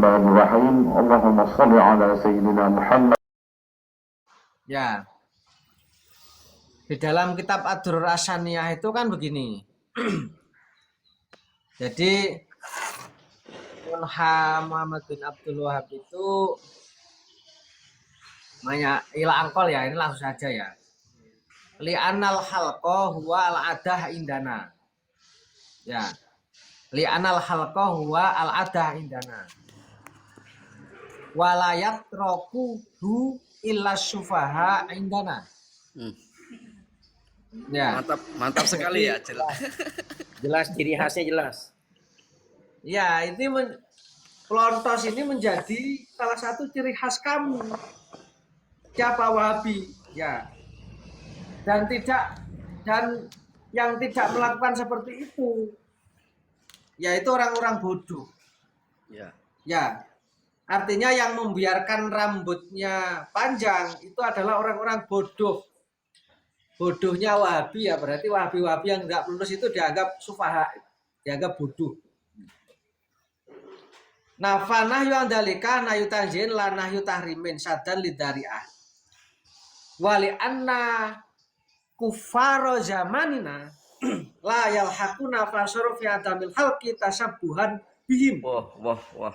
Bismillahirrahmanirrahim. Allahumma shalli ala sayyidina Muhammad. Ya, di dalam kitab Ad-Durrur As-Saniyah itu kan begini. Jadi Muhammad bin Abdul Wahab itu ila angkol ya, ini langsung saja ya. Li'anal halqa huwa al-adah indana. Ya. Li'anal halqa huwa al-adah indana. Walayat rokuhu illa syufaha indana. Ya. Mantap sekali ya, Jelas ciri khasnya jelas. Ya, ini pelontos ini menjadi salah satu ciri khas kamu. Siapa Wahabi? Ya. Dan yang tidak melakukan seperti itu yaitu orang-orang bodoh. Ya. Ya. Artinya yang membiarkan rambutnya panjang itu adalah orang-orang bodoh. Bodohnya Wahabi ya, berarti Wahabi-Wahabi yang tidak lulus itu dianggap sufaha, dianggap bodoh. Nah, fanahyu andalika nahyu tanzin la nahyu tahrimin sadan lidari'ah. Wali anna kufaro zamanina la yalhaquna fasuru fi adamil halqi tasabbuhan bihim. Wah.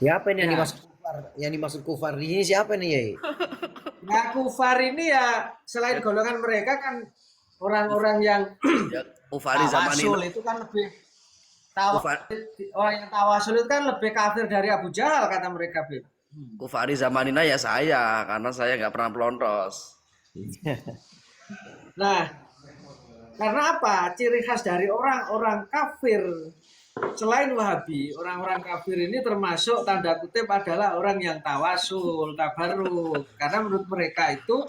Siapa ini yang Ya. dimaksud kufar? Yang dimaksud kufar ini siapa nih, Yai? Nah, kufar ini ya selain golongan mereka kan orang-orang yang Ya, Ufari zaman tawasul ini. itu kan lebih orang yang tawasul itu kan lebih kafir dari Abu Jahal kata mereka, Beb. Ufari zamanina ya saya, karena saya nggak pernah pelontos. Nah, karena apa? Ciri khas dari orang-orang kafir selain Wahabi, orang-orang kafir ini termasuk tanda kutip adalah orang yang tawasul, tabarruk. Karena menurut mereka itu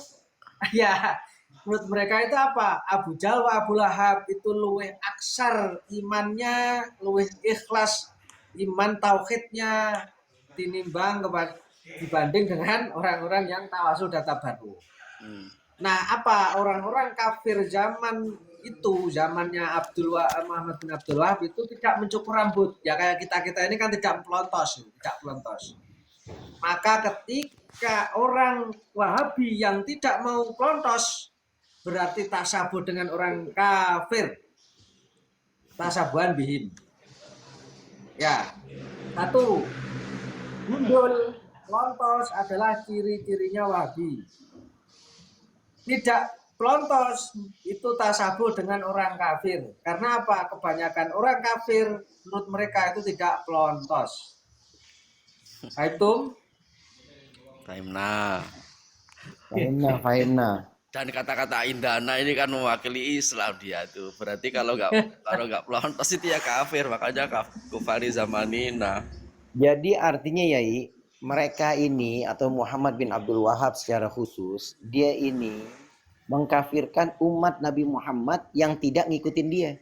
menurut mereka itu apa? Abu Jahal wa Abu Lahab itu luwih aksar imannya, luwih ikhlas iman tauhidnya dibanding dengan orang-orang yang tawasul dan tabarruk. Nah, apa orang-orang kafir zaman itu, zamannya Muhammad bin Abdul Wahab itu tidak mencukur rambut. Ya kayak kita ini kan tidak pelontos. Maka ketika orang Wahabi yang tidak mau pelontos berarti tasabuh dengan orang kafir. Tasabuhan bihim. Ya. Satu, gundul, pelontos adalah ciri-cirinya Wahabi. Tidak pelontos itu tasabuh dengan orang kafir. Karena apa? Kebanyakan orang kafir menurut mereka itu tidak pelontos. Itu Taimna. Fahimna. Dan kata-kata indana ini kan mewakili Islam dia tuh. Berarti kalau nggak pelontos itu ya kafir, makanya Ufari zamanina. Jadi artinya, Yai, mereka ini atau Muhammad bin Abdul Wahab secara khusus, dia ini mengkafirkan umat Nabi Muhammad yang tidak ngikutin dia.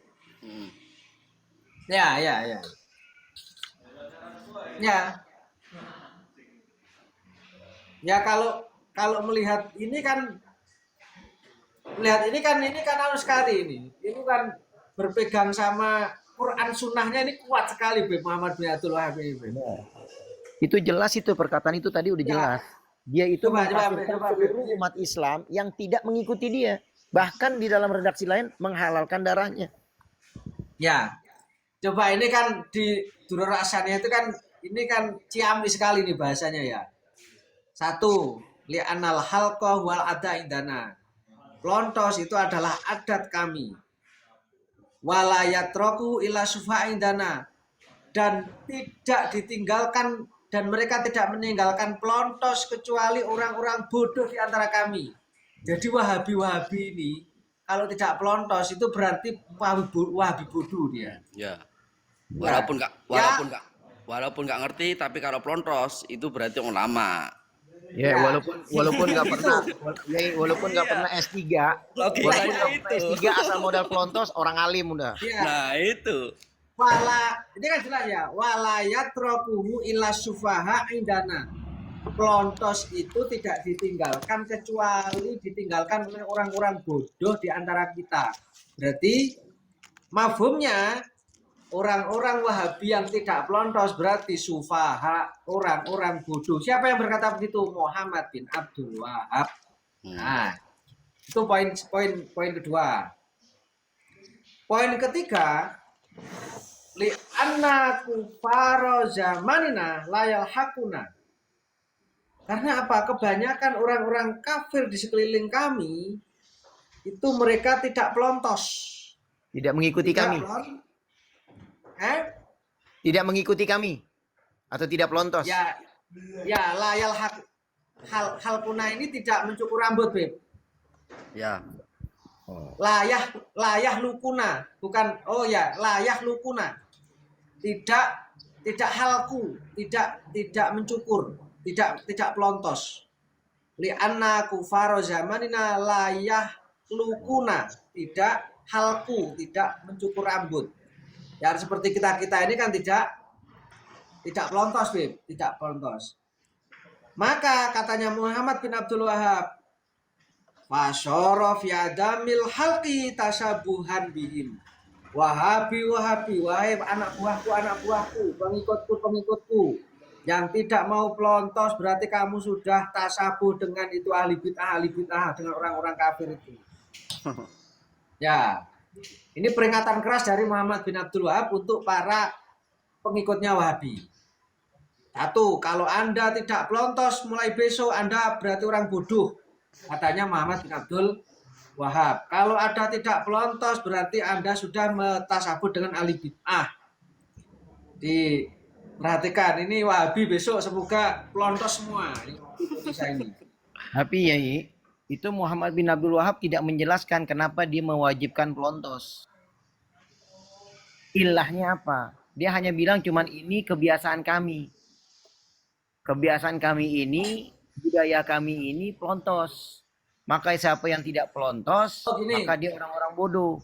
Ya. Ya kalau melihat ini kan harus sekali ini. Ini kan berpegang sama Quran sunnahnya ini kuat sekali Muhammad bin Abdul Wahab ini. Itu jelas itu perkataan itu tadi udah jelas. Dia itu Coba, mengkafirkan seluruh umat Islam yang tidak mengikuti dia. Bahkan di dalam redaksi lain menghalalkan darahnya. Ya. Coba ini kan di Durrur As-Saniyah itu kan ini kan ciamik sekali nih bahasanya ya. Satu, li'anal halqa wal ada indana. Pelontos itu adalah adat kami. Walayat roku ila sufa indana. Dan tidak ditinggalkan dan mereka tidak meninggalkan pelontos kecuali orang-orang bodoh di antara kami. Jadi Wahabi ini kalau tidak pelontos itu berarti Wahabi bodoh dia. Ya. Walaupun nggak ngerti, tapi kalau pelontos itu berarti ulama. Ya, walaupun nggak pernah pernah S3, walaupun nggak pernah S3 asal modal pelontos orang alim udah. Ya. Nah itu. Ini kan jelas ya. Walayat rokuhu illa sufaha indana. Pelontos itu tidak ditinggalkan kecuali ditinggalkan oleh orang-orang bodoh di antara kita. Berarti mafhumnya orang-orang Wahabi yang tidak pelontos berarti sufaha, orang-orang bodoh. Siapa yang berkata begitu? Muhammad bin Abdul Wahab. Nah, itu poin kedua. Poin ketiga, li anna kufaro zamanina layal hakuna. Karena apa? Kebanyakan orang-orang kafir di sekeliling kami itu mereka tidak pelontos. Tidak mengikuti kami. Tidak mengikuti kami atau tidak pelontos. Ya, layal hal kuna ini tidak mencukur rambut, Beb. Ya. Layah lukuna, bukan layah lukuna. Tidak halku, tidak mencukur, tidak pelontos. Li anna kufaro zamanina layah lukuna, tidak halku, tidak mencukur rambut. Ya seperti kita ini kan tidak pelontos, Beb, tidak pelontos. Maka katanya Muhammad bin Abdul Wahab, fasyara fi adamil halqi tasabuhan bihim. Wahabi, wahai anak buahku, pengikutku, yang tidak mau pelontos berarti kamu sudah tasabuh dengan itu ahli bid'ah dengan orang-orang kafir itu. Ya. Ini peringatan keras dari Muhammad bin Abdul Wahab untuk para pengikutnya Wahabi. Satu, kalau Anda tidak pelontos mulai besok Anda berarti orang bodoh. Katanya Muhammad bin Abdul Wahab. Kalau Anda tidak pelontos berarti Anda sudah mentasabuh dengan ahli bid'ah. Diperhatikan, ini Wahabi besok semoga pelontos semua. Ini. Tapi Yai, itu Muhammad bin Abdul Wahab tidak menjelaskan kenapa dia mewajibkan pelontos. Ilahnya apa? Dia hanya bilang cuman ini kebiasaan kami. Kebiasaan kami ini, budaya kami ini pelontos. Maka siapa yang tidak pelontos, maka dia orang-orang bodoh.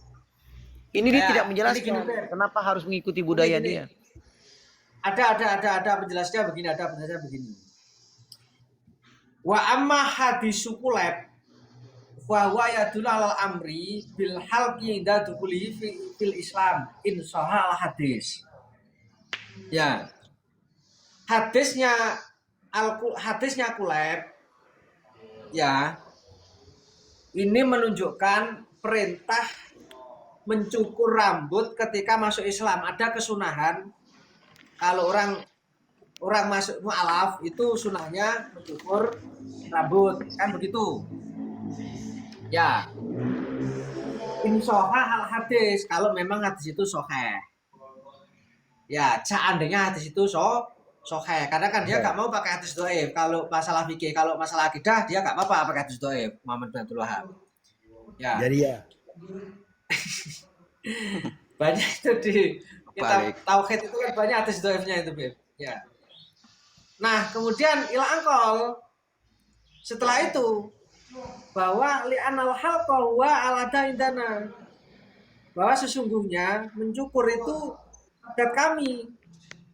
Ini dia tidak menjelaskan kenapa harus mengikuti budaya dia. Ada penjelasnya begini. Wa amma hadis Sukuleb wa huwa yadullu alal amri bil halqi inda dukuli fil Islam in sahal hadis. Ya. Hadisnya Kuleb ya. Ini menunjukkan perintah mencukur rambut ketika masuk Islam. Ada kesunahan kalau orang masuk mu'alaf itu sunahnya mencukur rambut, kan begitu. Ya. Insoha hal hadis, kalau memang hadis itu soheh. Ya, seandainya hadis itu soheh, karena kan dia nggak mau pakai hadis doib. Kalau masalah fikih, kalau masalah akidah dia nggak apa-apa pakai hadis doib. Muhammad bin Abdul Wahab. Ya. Jadi ya. Banyak itu di kitab tauhid itu kan banyak hadis doibnya itu, Beb. Ya. Nah, kemudian ila angkol setelah itu bahwa li'anal halqa wa alada indana, bahwa sesungguhnya mencukur itu adat kami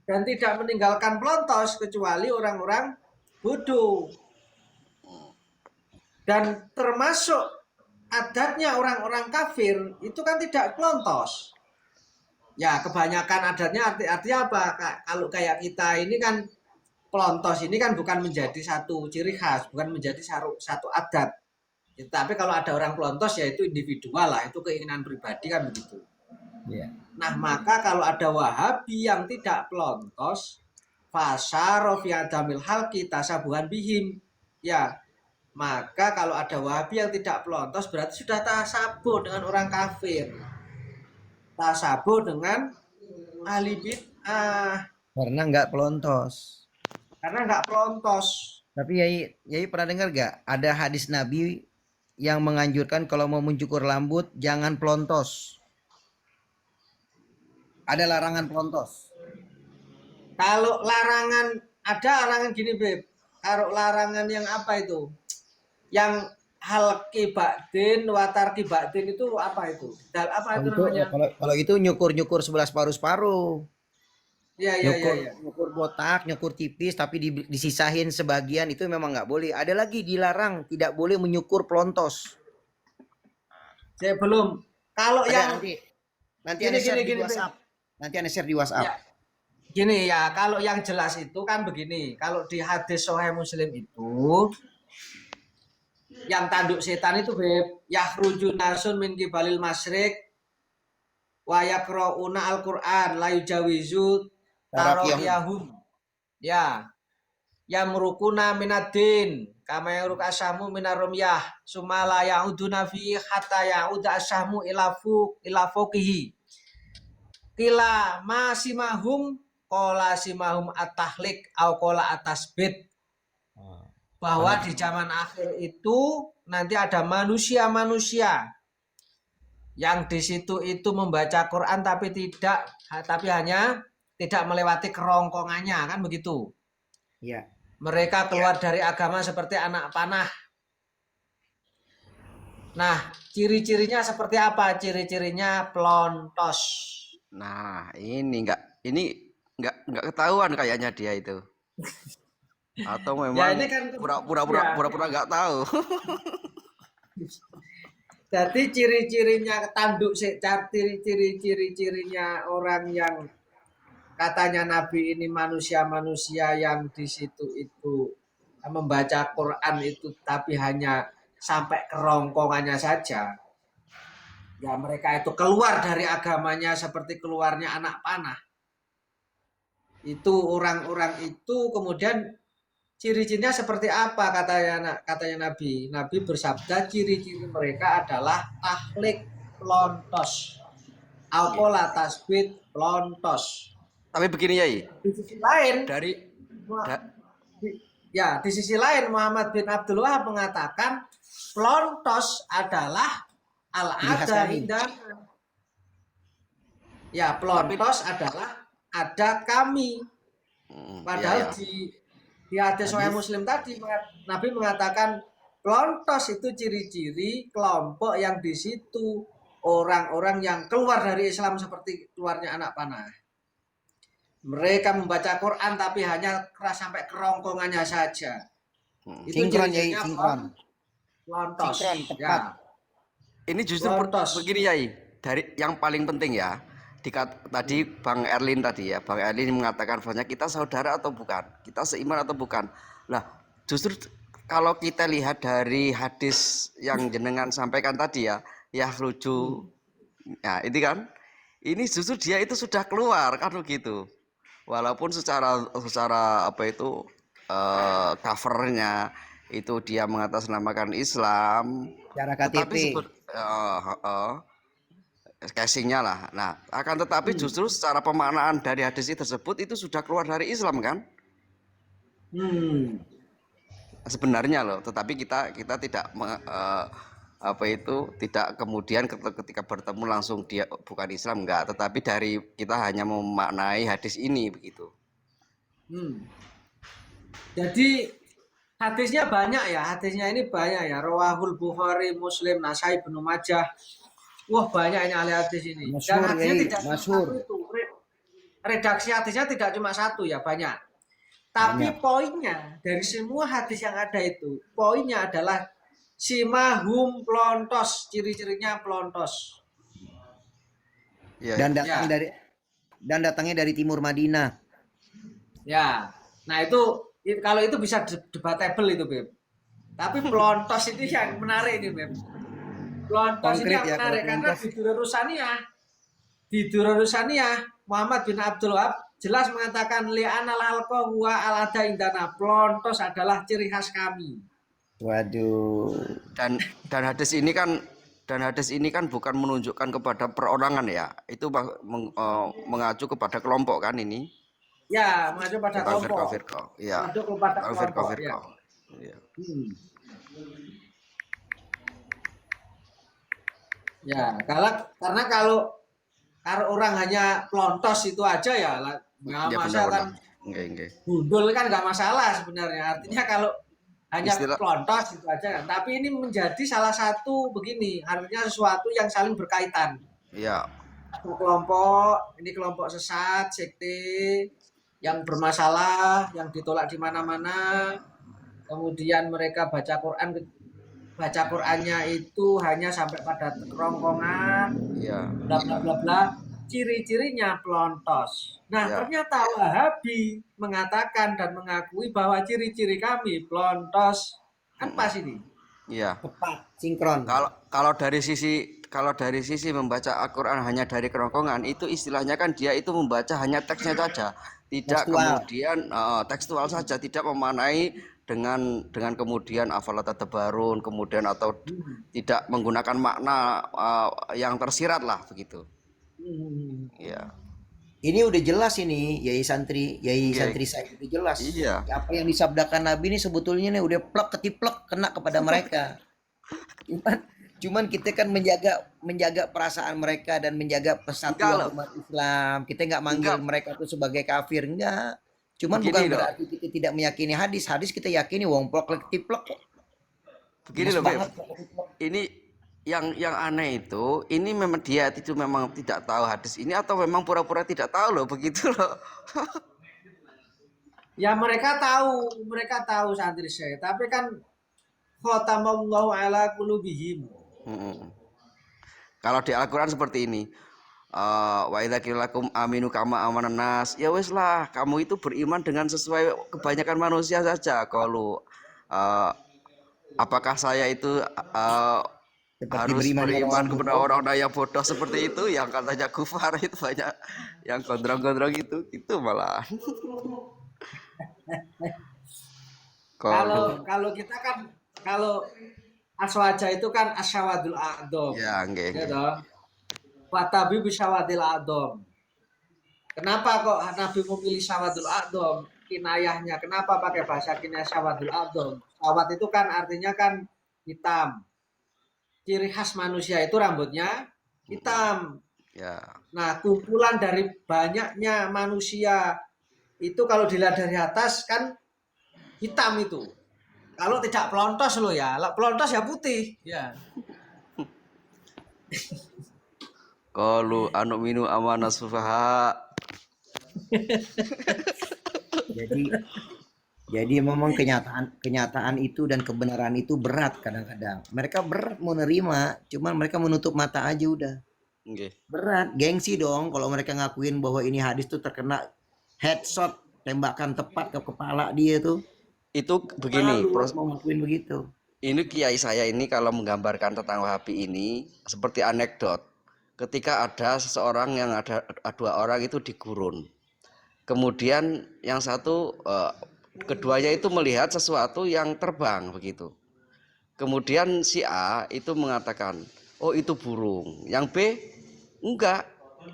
dan tidak meninggalkan pelontos kecuali orang-orang bodoh. Dan termasuk adatnya orang-orang kafir itu kan tidak pelontos. Ya, kebanyakan adatnya artinya apa? Kalau kayak kita ini kan pelontos ini kan bukan menjadi satu ciri khas, bukan menjadi satu adat. Tapi kalau ada orang pelontos ya itu individual lah, itu keinginan pribadi kan begitu. Yeah. Nah, maka kalau ada Wahabi yang tidak pelontos, fasyara fi adamil halqi tasabuhan bihim. Ya, maka kalau ada Wahabi yang tidak pelontos berarti sudah tasabuh dengan orang kafir. Tasabuh dengan ahli bid'ah. Karena nggak pelontos. Tapi Yai pernah dengar gak ada hadis Nabi yang menganjurkan kalau mau mencukur rambut jangan pelontos? Ada larangan pelontos. Kalau ada larangan gini, Beb. Kalau larangan yang apa itu? Yang halqi ba'din, watar ba'din itu apa itu? Apa itu namanya? Kalau itu nyukur sebelah separuh-separuh. Iya. Nyukur botak, nyukur tipis, tapi disisahin sebagian itu memang nggak boleh. Ada lagi dilarang, tidak boleh menyukur pelontos. Saya belum. Kalau ada, yang nanti ada share di WhatsApp. Nanti Anda share di WhatsApp. Ya, gini ya, kalau yang jelas itu kan begini. Kalau di hadis Sahih Muslim itu, yang tanduk setan itu beb, yakhruju nasun min kibalil masyriq wa yaqra'una al-Qur'an la yujawizu taraqiyahum. Ya, yamrukuna minad-din kama yamruk asyamu minar rumyah sumala yauduna fi hatta yauda asyamu ila fuqihi kila masimahum qala simahum at-tahlik au qala atasbit, bahwa di zaman akhir itu nanti ada manusia-manusia yang di situ itu membaca Quran tapi hanya tidak melewati kerongkongannya, kan begitu. Iya. Mereka keluar dari agama seperti anak panah. Nah, ciri-cirinya seperti apa? Ciri-cirinya pelontos. Nah, ini nggak ketahuan kayaknya dia itu. Atau Ya memang ini kan pura-pura nggak tahu. Jadi ciri-cirinya tanduk ciri-cirinya orang yang katanya Nabi ini manusia-manusia yang di situ itu membaca Quran itu tapi hanya sampai kerongkongannya saja. Ya mereka itu keluar dari agamanya seperti keluarnya anak panah. Itu orang-orang itu kemudian ciri-cirinya seperti apa katanya Nabi. Nabi bersabda ciri-ciri mereka adalah tahlik pelontos. Alkola tasbit pelontos. Tapi begini Yai, Di sisi lain di sisi lain Muhammad bin Abdul Wahab mengatakan pelontos adalah al-ada indana. Ya, pelontos adalah ada kami. Padahal di hadis Sahih Muslim tadi Nabi mengatakan pelontos itu ciri-ciri kelompok yang di situ orang-orang yang keluar dari Islam seperti keluarnya anak panah. Mereka membaca Quran tapi hanya keras sampai kerongkongannya saja. Itu Sinkron ya, ciri-cirinya sinkron. pelontos. Sinkron, tepat. Ya. ini justru begini Yai, dari yang paling penting ya. Tadi Bang Erlin tadi ya, Bang Erlin mengatakan bahwa kita saudara atau bukan, kita seiman atau bukan. Nah, justru kalau kita lihat dari hadis yang jenengan sampaikan tadi ya lucu, ya itu kan, ini justru dia itu sudah keluar kan begitu. Walaupun secara apa itu covernya itu dia mengatasnamakan Islam, Cara KTP. casingnya lah. Nah, akan tetapi justru secara pemaknaan dari hadis tersebut itu sudah keluar dari Islam kan? Sebenarnya loh, tetapi kita tidak tidak kemudian ketika bertemu langsung dia bukan Islam, enggak, tetapi dari kita hanya memaknai hadis ini begitu. Jadi hadisnya banyak ya, hadisnya ini banyak ya. Rawahul Bukhari, Muslim, Nasai, Ibnu Majah. Wah banyak ini ahli hadis ini. Dan hadisnya tidak cuma satu itu. Redaksi hadisnya tidak cuma satu ya, banyak. Tapi poinnya dari semua hadis yang ada itu, poinnya adalah simahum pelontos, ciri-cirinya pelontos. Ya, Dan datangnya dari timur Madinah. Ya. Nah, itu kalau itu bisa debatable itu, Beb. Tapi pelontos itu yang menarik ini, Beb. Pelontos ini yang menarik karena di Durrusaniyah Muhammad bin Abdul Wahab jelas mengatakan li'anal halqa huwa al-ada indana. Pelontos adalah ciri khas kami. Waduh. Dan hadis ini kan bukan menunjukkan kepada perorangan ya. Itu mengacu kepada kelompok kan ini. Ya, mengacu pada kelompok. Iya. Mengacu kepada kelompok. Ya. Ya, karena kalau orang hanya pelontos itu aja ya nggak masalah kan. Gundul kan nggak masalah sebenarnya. Artinya kalau hanya pelontos itu aja kan. Tapi ini menjadi salah satu begini, artinya sesuatu yang saling berkaitan. Iya. Kelompok, ini kelompok sesat, sekte yang bermasalah, yang ditolak di mana-mana. Kemudian mereka baca Qurannya itu hanya sampai pada kerongkongan, bla bla bla bla. ciri-cirinya pelontos. Nah, Ya. ternyata Wahabi mengatakan dan mengakui bahwa ciri-ciri kami pelontos. Kan pas ini. Iya. Tepat, sinkron. Kalau dari sisi membaca Al-Qur'an hanya dari kerongkongan, itu istilahnya kan dia itu membaca hanya teksnya saja, tidak Tekstual. kemudian tekstual saja, tidak memaknai dengan kemudian afala tadabbarun, kemudian atau tidak menggunakan makna yang tersirat lah begitu. Ya. Ini udah jelas ini, Yai Iya. santri saya udah jelas. Iya. Apa yang disabdakan Nabi ini sebetulnya nih udah plek ketiplek kena kepada mereka. Cuman kita kan menjaga perasaan mereka dan menjaga Enggak persatuan loh. umat Islam. Kita nggak manggil Enggak. mereka tuh sebagai kafir, enggak. Cuman Begini bukan loh. berarti kita tidak meyakini hadis. Hadis kita yakini wong plek ketiplek. Begini Jelas loh, Beb. banget plek ketiplek. Ini yang aneh itu, ini memang dia itu memang tidak tahu hadis ini atau memang pura-pura tidak tahu loh, begitu loh. Ya mereka tahu santri saya, tapi kan khatamallahu ala qulubihim. Mm-mm. Kalau di Al-Qur'an seperti ini, wa idza qila lakum aminu kama amanan nas, ya wes lah, kamu itu beriman dengan sesuai kebanyakan manusia saja. Kalau apakah saya itu Seperti harus beriman kepada beriman orang kepada bodoh. orang yang bodoh seperti itu, yang katanya kufar itu banyak yang gondrong-gondrong itu malah. Kalau Kalau kita kan kalau aswaja itu kan asyawadul a'dham. ya nggih. Ya toh. Watabi bisyawadil a'dham. Kenapa kok Nabi memilih syawadul a'dham? Kinayahnya kenapa pakai bahasa kinayah syawadul a'dham? Syawat itu kan artinya kan hitam. Ciri khas manusia itu rambutnya hitam. Ya. Nah, kumpulan dari banyaknya manusia itu kalau dilihat dari atas kan hitam itu. Kalau tidak pelontos loh ya, kalau pelontos ya putih. Ya. Kalau anu minu amana sufaha. Jadi memang kenyataan itu dan kebenaran itu berat kadang-kadang. Mereka berat mau nerima, cuman mereka menutup mata aja udah. Nggih. Berat, gengsi dong kalau mereka ngakuin bahwa ini hadis tuh terkena headshot, tembakan tepat ke kepala dia tuh. Itu begini, Malu mau ngakuin begitu. ini kiai saya ini kalau menggambarkan tentang Wahabi ini seperti anekdot. Ketika ada seseorang yang ada dua orang itu di gurun. Kemudian yang satu keduanya itu melihat sesuatu yang terbang begitu. Kemudian si A itu mengatakan, "Oh, itu burung." Yang B, "Enggak,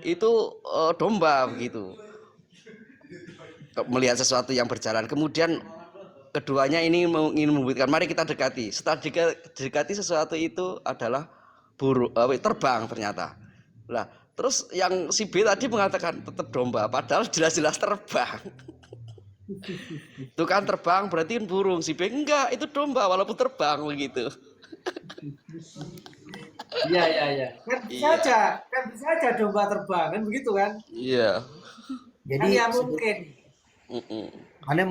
itu domba." Begitu. Melihat sesuatu yang berjalan. Kemudian keduanya ini ingin membuktikan, mari kita dekati. Setelah dekati sesuatu itu adalah burung, terbang ternyata. Lah, terus yang si B tadi mengatakan tetap domba, padahal jelas-jelas terbang. Itu kan terbang berarti burung. Si B enggak, itu domba walaupun terbang begitu. Iya. Kan bisa aja domba terbang kan begitu kan? Iya. Jadi Kan ya mungkin. Anda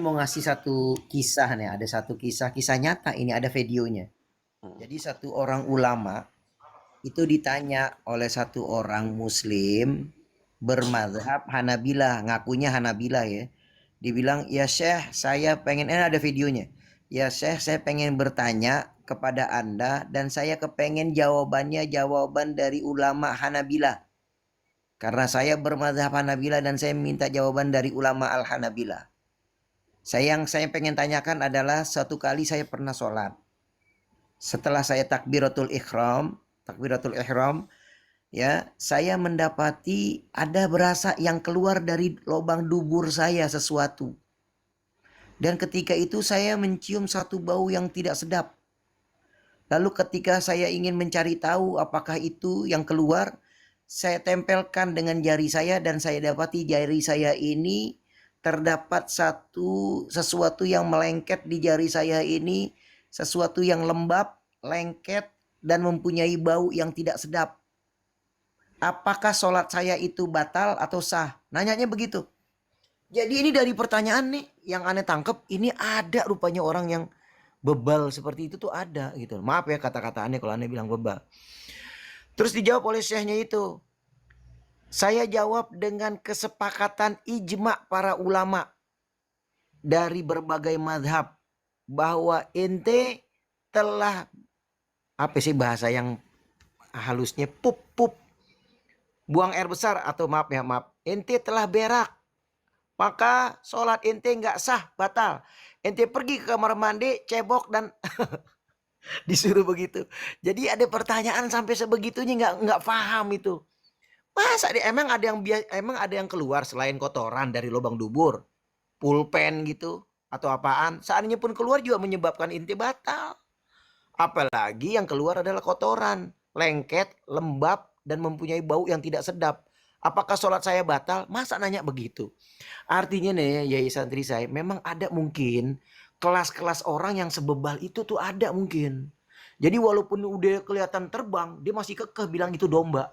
mau ngasih satu kisah nih, ada satu kisah nyata ini, ada videonya. Jadi satu orang ulama itu ditanya oleh satu orang muslim bermadzhab Hanabilah, ngakunya Hanabilah ya. Dibilang, "Ya Syekh, saya pengen ada videonya. Ya Syekh, saya pengen bertanya kepada Anda dan saya kepengen jawaban dari ulama Hanabilah. Karena saya bermadzhab Hanabilah dan saya minta jawaban dari ulama Al-Hanabilah. Yang saya pengen tanyakan adalah suatu kali saya pernah sholat. Setelah saya takbiratul ihram, ya, saya mendapati ada berasa yang keluar dari lubang dubur saya sesuatu. Dan ketika itu saya mencium satu bau yang tidak sedap. Lalu ketika saya ingin mencari tahu apakah itu yang keluar, saya tempelkan dengan jari saya dan saya dapati jari saya ini terdapat sesuatu yang melengket di jari saya ini, sesuatu yang lembab, lengket dan mempunyai bau yang tidak sedap. Apakah sholat saya itu batal atau sah?" Nanyanya begitu. Jadi ini dari pertanyaan nih yang aneh tangkep, ini ada rupanya orang yang bebal seperti itu tuh ada gitu. Maaf ya kata-kata aneh kalau aneh bilang bebal. Terus dijawab oleh syekhnya itu, Saya jawab dengan kesepakatan ijma para ulama dari berbagai madhab bahwa ente telah, apa sih bahasa yang halusnya, pup, buang air besar, atau maaf, ente telah berak, maka sholat ente nggak sah, batal. Ente pergi ke kamar mandi, cebok, dan disuruh begitu. Jadi ada pertanyaan sampai sebegitunya, nggak paham itu. Masa emang ada yang keluar selain kotoran dari lubang dubur, pulpen gitu atau apaan? Seandainya pun keluar juga menyebabkan inti batal. Apalagi yang keluar adalah kotoran, lengket, lembab, dan mempunyai bau yang tidak sedap. Apakah sholat saya batal? Masa nanya begitu? Artinya nih, ya santri saya, memang ada mungkin kelas-kelas orang yang sebebal itu tuh ada mungkin. Jadi walaupun udah kelihatan terbang, dia masih kekeh bilang itu domba.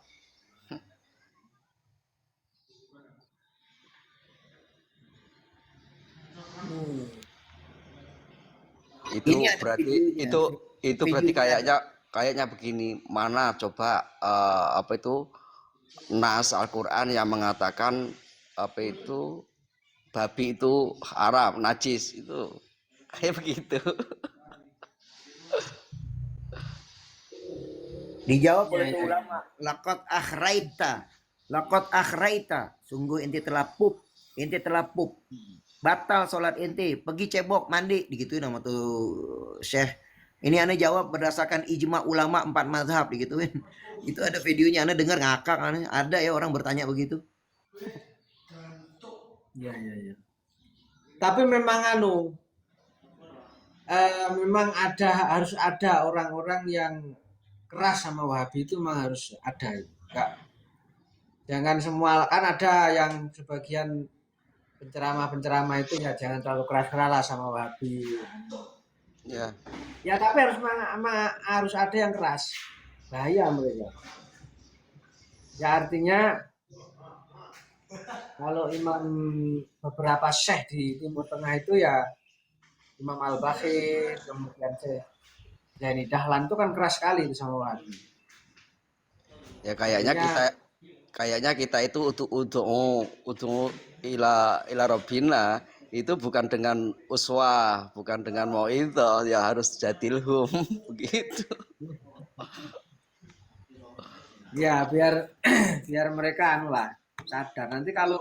Itu berarti itu berarti kayaknya begini, mana coba apa itu nas Al-Qur'an yang mengatakan apa itu babi itu haram, najis, itu kayak begitu. Dijawab oleh ulama, lakot akhraita, sungguh ente telah pup, batal sholat ente, pergi cebok, mandi, digituin sama tuh Syekh. Ini aneh jawab berdasarkan ijma ulama 4 mazhab, digituin. Itu ada videonya, aneh dengar ngakak, aneh. Ada ya orang bertanya begitu. Ya. Tapi memang memang harus ada orang-orang yang keras sama Wahabi, itu memang harus ada. Enggak, jangan semua, kan ada yang sebagian penceramah itu ya jangan terlalu keras sama Wahabi. Ya tapi harus ada yang keras, bahaya mereka. Ya artinya kalau imam beberapa syekh di Timur Tengah itu ya Imam Al-Baqir, kemudian Syekh Zaini Dahlan itu kan keras sekali itu sama Wahabi. Ya kayaknya kita itu untuk ila Robina itu bukan dengan uswah, bukan dengan mauidhah, ya harus jadilhum begitu. Ya biar mereka sadar. Nanti kalau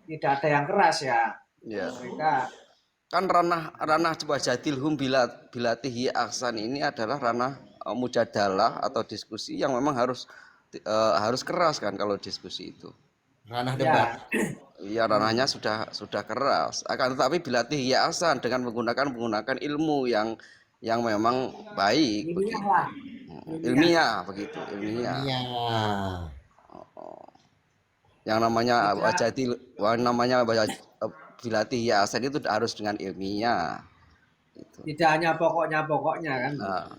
tidak ada yang keras ya mereka kan ranah coba jadilhum bilatihi ahsan ini adalah ranah mujadalah atau diskusi yang memang harus keras kan kalau diskusi itu. Ranah debat. Iya, ranahnya sudah keras. Akan tetapi bilatihi ahsan dengan menggunakan ilmu yang memang baik begitu. Ilmiah begitu, ilmiah. Yang namanya bilatihi ahsan itu harus dengan ilmiah. Tidak hanya pokoknya kan.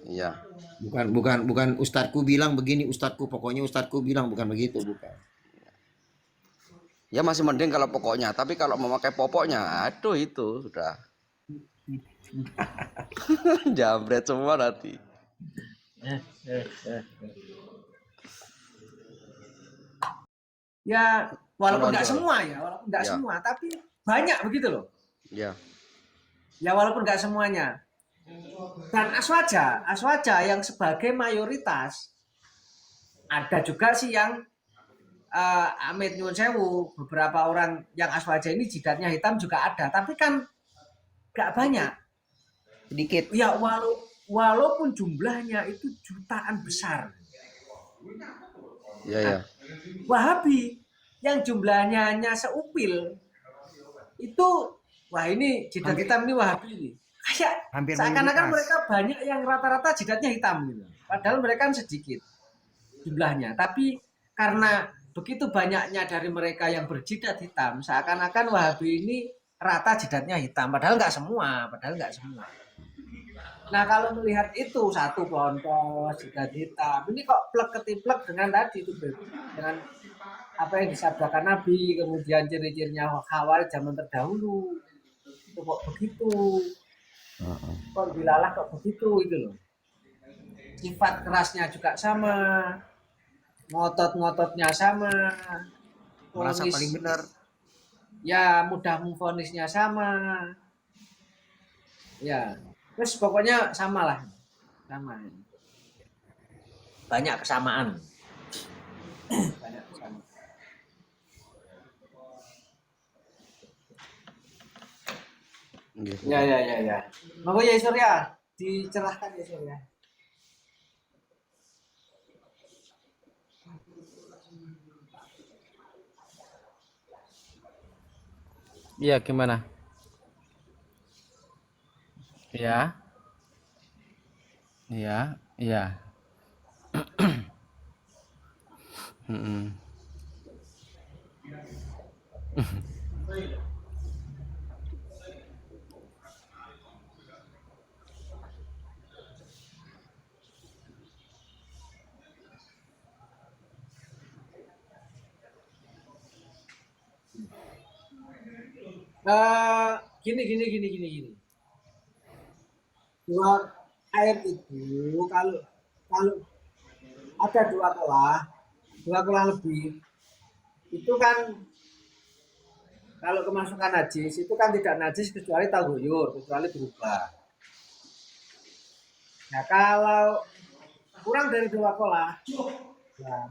Iya. Bukan ustadku bilang begini, pokoknya ustadku bilang, bukan begitu, bukan. Ya masih mending kalau pokoknya, tapi kalau memakai popoknya, aduh itu sudah jambret semua nanti. Ya walaupun nggak semua, tapi banyak begitu loh. Ya. Ya walaupun nggak semuanya. Dan aswaja yang sebagai mayoritas, ada juga sih yang Amit nyuwun sewu, beberapa orang yang aswaja ini jidatnya hitam juga ada, tapi kan nggak banyak, sedikit. Ya walaupun jumlahnya itu jutaan besar. Ya. Wahabi yang jumlahnya hanya seupil itu, wah ini jidat hitam ini Wahabi ini. Kayak seakan-akan mereka banyak yang rata-rata jidatnya hitam gitu. Padahal mereka kan sedikit jumlahnya, tapi karena begitu banyaknya dari mereka yang berjidat hitam, seakan-akan Wahabi ini rata jidatnya hitam, padahal nggak semua. Nah kalau melihat itu satu pontos jidat hitam, ini kok plek ketiplek dengan tadi itu, dengan apa yang disabdakan Nabi, kemudian ciri-cirinya Khawarij zaman terdahulu, itu kok begitu, kok bilalah kok begitu itu loh. Sifat kerasnya juga sama. ngotot-ngototnya sama, Merasa vonis paling benar. ya mudah memvonisnya sama, ya terus pokoknya sama lah, sama, banyak kesamaan, banyak kesamaan. Gitu. Ya. Monggo ya Surya, dicerahkan ya Surya. Iya, gimana? Iya, iya. Mm-mm. Eh, gini. Dua air itu kalau kalau ada dua kolah lebih, itu kan kalau kemasukan najis itu kan tidak najis kecuali taguyur, kecuali berubah. Nah kalau kurang dari dua kolah, nah,